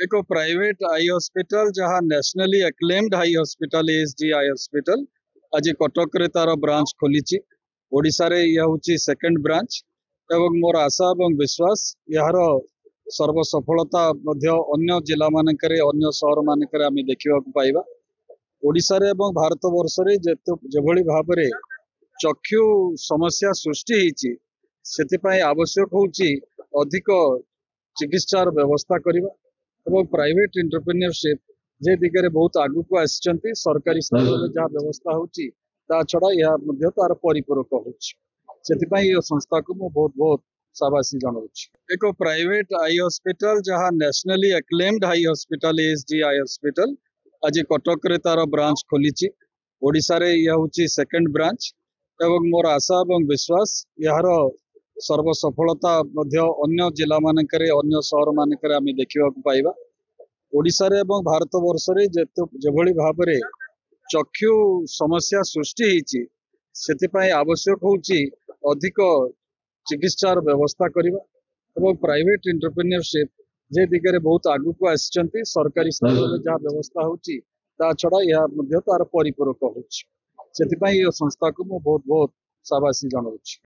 एक private eye hospital जहां nationally acclaimed high hospital ASD eye hospital आज कटक रे तार ब्रांच खोली ओडिशा रे यह होची सेकंड ब्रांच एवं मोर आशा और विश्वास यार सर्वसफलता मध्य अन्य जिला मानकरे अन्य शहर मानकरे आमे देखिबा पाइबा। ओडिशा रे एवं भारत वर्ष रे जेभली भाबरे चक्षु समस्या सृष्टि होईची सेतिपाई आवश्यक होची अधिक चिकित्सार व्यवस्था करबा और प्राइवेट एंटरप्रेन्योरशिप जे दिगरे बहुत आगु को आसिचंती सरकारी स्तर रे जहा व्यवस्था होची ता छडा या मध्य तार परिपूरक होची सेतिपाई ये संस्था को मु बहुत बहुत शाबाशी जनाउछि। एक प्राइवेट आई हॉस्पिटल जहां nationally acclaimed high hospital ASD eye hospital आज कटक रे तार ब्रांच खोली ओडिशा रे यह होची सेकंड ब्रांच एवं मोर आशा और विश्वास यार सर्वसफलता मध्य अन्य जिला मानकरे अन्य शहर मानकरे आमे देखिबा पाइबा। ओडिशा रे एवं भारत वर्ष रे जेभली भाबरे चक्षु समस्या सृष्टि होईची सेतिपाई आवश्यक होची अधिक चिकित्सार व्यवस्था करबा और प्राइवेट एंटरप्रेन्योरशिप जे दिगरे बहुत आगु को आसिचंती सरकारी स्तर रे जहा व्यवस्था होची ता छडा या मध्य तार परिपूरक होची सेतिपाई ये संस्था को मु बहुत बहुत शाबाशी जनाउछि।